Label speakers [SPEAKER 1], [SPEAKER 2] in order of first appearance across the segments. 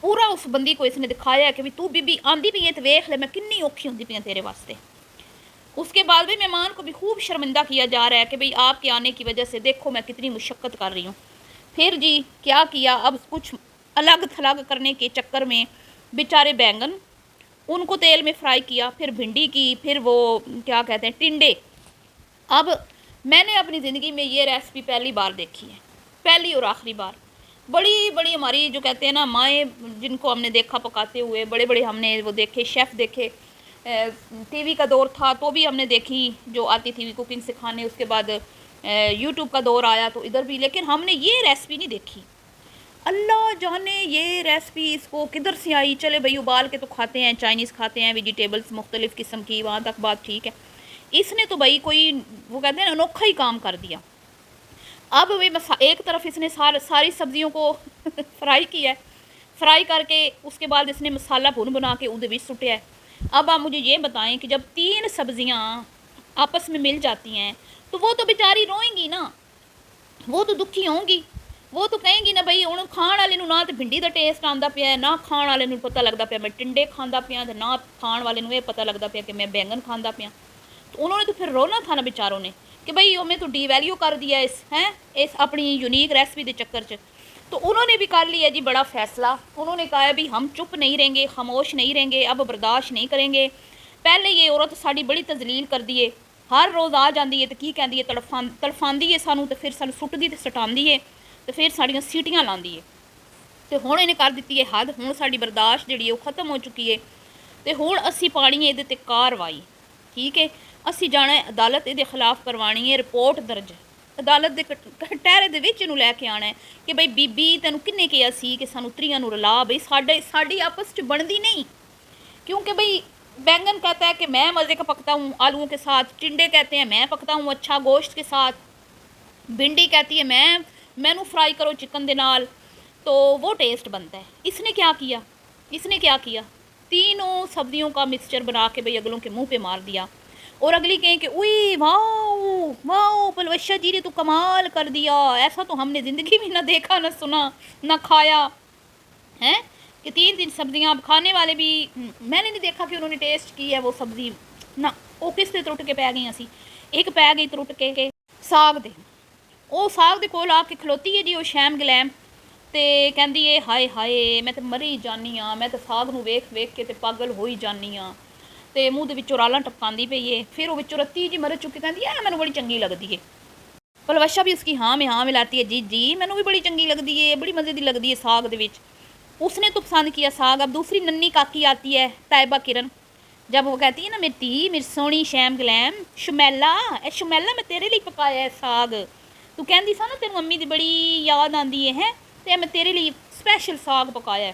[SPEAKER 1] پورا اس بندی کو اس نے دکھایا ہے کہ بھی تو بی آندی پی ہے تو ویخ لے میں کنی اوکھی ہوندی پی ہوں تیرے واسطے۔ اس کے بعد بھی مہمان کو بھی خوب شرمندہ کیا جا رہا ہے کہ بھئی آپ کے آنے کی وجہ سے دیکھو میں کتنی مشقت کر رہی ہوں۔ پھر جی کیا کیا، اب کچھ الگ تھلگ کرنے کے چکر میں بیچارے بینگن ان کو تیل میں فرائی کیا، پھر بھنڈی کی، پھر وہ کیا کہتے ہیں ٹنڈے۔ اب میں نے اپنی زندگی میں یہ ریسپی پہلی بار دیکھی ہے، پہلی اور آخری بار۔ بڑی بڑی ہماری جو کہتے ہیں نا مائیں، جن کو ہم نے دیکھا پکاتے ہوئے، بڑے بڑے ہم نے وہ دیکھے شیف دیکھے، ٹی وی کا دور تھا تو بھی ہم نے دیکھی جو آتی تھی کوکنگ سکھانے، اس کے بعد یوٹیوب کا دور آیا تو ادھر بھی، لیکن ہم نے یہ ریسپی نہیں دیکھی۔ اللہ جانے یہ ریسپی اس کو کدھر سے آئی۔ چلے بھئی ابال کے تو کھاتے ہیں، چائنیز کھاتے ہیں، ویجیٹیبلز مختلف قسم کی، وہاں تک بات ٹھیک ہے۔ اس نے تو بھئی کوئی وہ کہتے ہیں انوکھا ہی کام کر دیا۔ اب ایک طرف اس نے ساری سبزیوں کو فرائی کیا ہے، فرائی کر کے اس کے بعد اس نے مسالہ بنا کے ادھر بھی سٹیا ہے۔ اب آپ مجھے یہ بتائیں کہ جب 3 سبزیاں آپس میں مل جاتی ہیں تو وہ تو بیچاری روئیں گی نا، وہ تو دکھی ہوں گی، وہ تو کہیں گی نا بھئی ہوں کھان والے نہ تو بھنڈی دا ٹیسٹ آندا پیا ہے، نہ کھان والے نوں پتہ لگدا پیا میں ٹنڈے کھاندا پیا، تے نہ کھان والے نوں یہ پتہ لگدا پیا کہ میں بینگن کھاندا پیا۔ تو انہوں نے تو پھر رونا تھا نا بیچاروں نے کہ بھئی ہمیں تو ڈی ویلیو کر دیا اس اپنی یونیک ریسپی دے چکر چ۔ تو انہوں نے بھی کر لیا جی بڑا فیصلہ، انہوں نے کہا بھی ہم چپ نہیں رہیں گے، خاموش نہیں رہیں گے، اب برداشت نہیں کریں گے۔ پہلے یہ عورت ساڑی بڑی تذلیل کر دیے، ہر روز آ جاندی ہے تو کی کہندی ہے تڑفاندی ہے سانوں، تو پھر سانوں سٹدی تے سٹاندی ہے، تو پھر ساڑیاں سیٹیاں لاندی ہے۔ تو ہن انہیں کر دیتی ہے حد، ہن ساڑی برداشت جڑی ہے وہ ختم ہو چکی ہے۔ تو ہن اسی پانی ہے تے کاروائی، ٹھیک ہے، اسی جانا ہے عدالت دے خلاف کروانی ہے رپورٹ درج، عدالت دے کٹہرے دے وچ نوں لے کے آنا ہے کہ بھئی بی بی تینوں کنے کہیا سی کہ سانوں تریاں نوں رلا، بھئی ساڈی آپس چ بندی نہیں، کیونکہ بھئی بینگن کہتا ہے کہ میں مزے کا پکتا ہوں آلوؤں کے ساتھ، ٹنڈے کہتے ہیں میں پکتا ہوں اچھا گوشت کے ساتھ، بھنڈی کہتی ہے مینوں فرائی کرو چکن دے نال تو وہ ٹیسٹ بنتا ہے۔ اس نے کیا کیا، تینوں سبزیوں کا مکسچر بنا کے بھئی اگلوں کے منہ پہ مار دیا، اور اگلی کہیں کہ اوئی واؤ واؤ پلوشا جی نے تو کمال کر دیا، ایسا تو ہم نے زندگی میں نہ دیکھا نہ سنا نہ کھایا ہے کہ 3 سبزیاں۔ اب کھانے والے بھی میں نے نہیں دیکھا کہ انہوں نے ٹیسٹ کی ہے وہ سبزی نہ، وہ کس سے ترٹ کے پی گئی سی، ایک پی گئی ترٹ کے ساگ دے، وہ ساگ دے کول آ کے کھلوتی ہے جی وہ شیم گلیم تے کہندی ہے ہائے ہائے میں تے مری جانی ہاں، میں تے ساگ نوں ویکھ کے تے پاگل ہوئی جانی ہاں، تے منہ دے وچوں رالاں ٹپکاندی پئی ہے۔ پھر وہ وچوں رتی جی مرچ چک کے کہندی ہے مینوں بڑی چنگی لگدی ہے۔ پلوشا بھی اس کی ہاں میں ہاں ملاتی ہے، جی مینوں بھی بڑی چنگی لگدی ہے، بڑی مزے دی لگدی ہے ساگ دے وچ۔ اس نے تو پسند کیا ساگ۔ اب دوسری ننی کاکی آتی ہے طیبہ کرن، جب وہ کہتی ہے نا میری تی میری سونی شیم گلیم شمیلا میں تیرے لیے پکایا ہے ساگ، تو کہندی سا نا تینوں امی دی بڑی یاد آندی ہے تے میں تیرے لیے اسپیشل ساگ پکایا ہے۔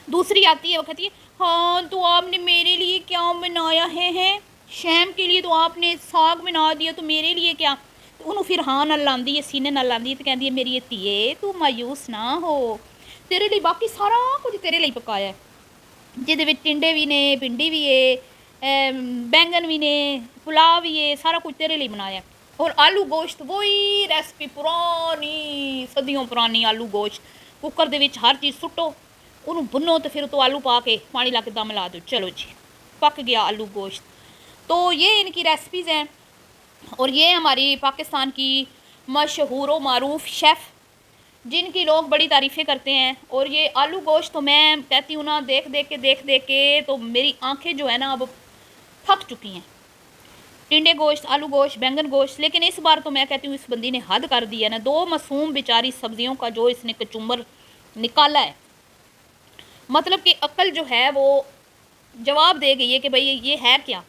[SPEAKER 1] دوسری آتی ہے وہ کہتی ہے ہاں تو آپ نے میرے لیے کیا بنایا ہے، شیم کے لیے تو آپ نے ساگ بنا دیا تو میرے لیے کیا، تو انہوں پھر ہاں نال لاندی ہے سینے نال لاندی ہے تو کہندی ہے میری تیے تو مایوس نہ ہو، تیرے لیے باقی سارا کچھ تیرے لیے پکایا ہے، جہدے وچ ٹنڈے بھی نے، بھنڈی بھی ہے، بینگن بھی نے، پلاؤ بھی ہے، سارا کچھ تیرے لیے بنایا ہے۔ اور آلو گوشت وہی ریسپی پرانی صدیوں پرانی، آلو گوشت کوکر دے وچ ہر چیز سٹو، انہوں بنو تو پھر تو آلو پا کے پانی لا کے دم لا دو، چلو جی پک گیا آلو گوشت۔ تو یہ ان کی ریسپیز ہیں، اور یہ ہماری پاکستان کی مشہور و معروف شیف جن کی لوگ بڑی تعریفیں کرتے ہیں۔ اور یہ آلو گوشت تو میں کہتی ہوں نا دیکھ کے تو میری آنکھیں جو ہے نا اب تھک چکی ہیں، ٹنڈے گوشت، آلو گوشت، بینگن گوشت، لیکن اس بار تو میں کہتی ہوں اس بندی نے حد کر دی ہے نا، 2 معصوم بیچاری سبزیوں کا جو اس نے کچمبر نکالا ہے، مطلب کہ عقل جو ہے وہ جواب دے گئی ہے کہ بھئی یہ ہے کیا۔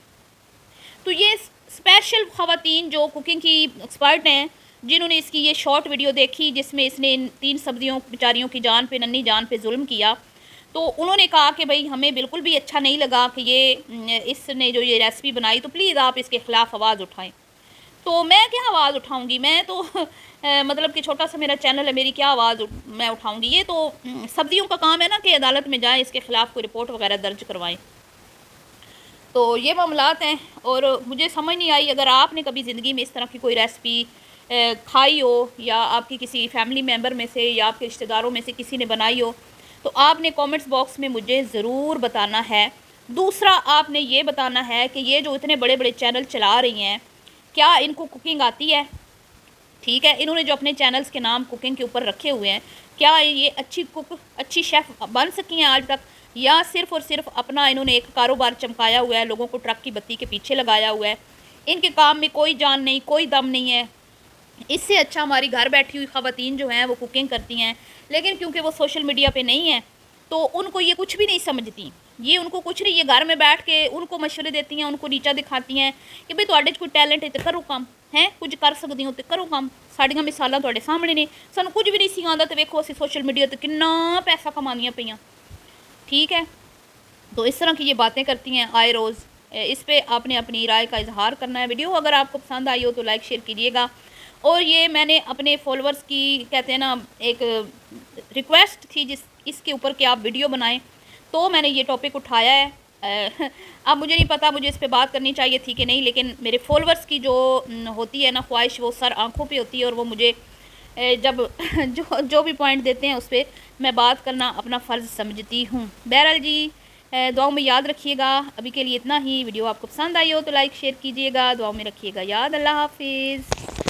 [SPEAKER 1] تو یہ اسپیشل خواتین جو کوکنگ کی ایکسپرٹ ہیں، جنہوں نے اس کی یہ شارٹ ویڈیو دیکھی جس میں اس نے 3 سبزیوں بیچاریوں کی جان پہ، ننھی جان پہ ظلم کیا، تو انہوں نے کہا کہ بھئی ہمیں بالکل بھی اچھا نہیں لگا کہ یہ اس نے جو یہ ریسپی بنائی، تو پلیز آپ اس کے خلاف آواز اٹھائیں۔ تو میں کیا آواز اٹھاؤں گی، میں تو مطلب کہ چھوٹا سا میرا چینل ہے، میری کیا آواز میں اٹھاؤں گی، یہ تو سبزیوں کا کام ہے نا کہ عدالت میں جائیں اس کے خلاف کوئی رپورٹ وغیرہ درج کروائیں۔ تو یہ معاملات ہیں، اور مجھے سمجھ نہیں آئی اگر آپ نے کبھی زندگی میں اس طرح کی کوئی ریسپی کھائی ہو، یا آپ کی کسی فیملی ممبر میں سے یا آپ کے رشتہ داروں میں سے کسی نے بنائی ہو، تو آپ نے کامنٹس باکس میں مجھے ضرور بتانا ہے۔ دوسرا آپ نے یہ بتانا ہے کہ یہ جو اتنے بڑے بڑے چینل چلا رہی ہیں کیا ان کو کوکنگ آتی ہے؟ ٹھیک ہے، انہوں نے جو اپنے چینلز کے نام کوکنگ کے اوپر رکھے ہوئے ہیں، کیا یہ اچھی کوک، اچھی شیف بن سکی ہیں آج تک، یا صرف اور صرف اپنا انہوں نے ایک کاروبار چمکایا ہوا ہے، لوگوں کو ٹرک کی بتی کے پیچھے لگایا ہوا ہے، ان کے کام میں کوئی جان نہیں، کوئی دم نہیں ہے۔ اس سے اچھا ہماری گھر بیٹھی ہوئی خواتین جو ہیں وہ کوکنگ کرتی ہیں، لیکن کیونکہ وہ سوشل میڈیا پہ نہیں ہیں تو ان کو یہ کچھ بھی نہیں سمجھتی، یہ ان کو کچھ نہیں، یہ گھر میں بیٹھ کے ان کو مشورے دیتی ہیں، ان کو نیچا دکھاتی ہیں کہ بھئی تواڈے کوئی ٹیلنٹ ہے تو کرو کام ہے، کچھ کر سکتی ہو تو کرو کام، ساڑیاں مثالاں تواڈے سامنے نے، سانوں کچھ بھی نہیں سی آندا تے ویکھو اسی سوشل میڈیا تے کنا پیسہ کمانیاں پئیاں۔ ٹھیک ہے، تو اس طرح کی یہ باتیں کرتی ہیں آئے روز، اس پہ آپ نے اپنی رائے کا اظہار کرنا ہے۔ ویڈیو اگر آپ کو پسند آئی ہو تو لائک شیئر کیجیے گا، اور یہ میں نے اپنے فالورز کی کہتے ہیں نا ایک ریکویسٹ تھی اس کے اوپر کہ آپ ویڈیو بنائیں، تو میں نے یہ ٹاپک اٹھایا ہے۔ اب مجھے نہیں پتا مجھے اس پہ بات کرنی چاہیے تھی کہ نہیں، لیکن میرے فالورز کی جو ہوتی ہے نا خواہش، وہ سر آنکھوں پہ ہوتی ہے، اور وہ مجھے جب جو بھی پوائنٹ دیتے ہیں اس پہ میں بات کرنا اپنا فرض سمجھتی ہوں۔ بہرحال جی، دعاؤں میں یاد رکھیے گا۔ ابھی کے لیے اتنا ہی۔ ویڈیو آپ کو پسند آئی ہو تو لائک شیئر کیجیے گا، دعاؤں میں رکھیے گا یاد۔ اللہ حافظ۔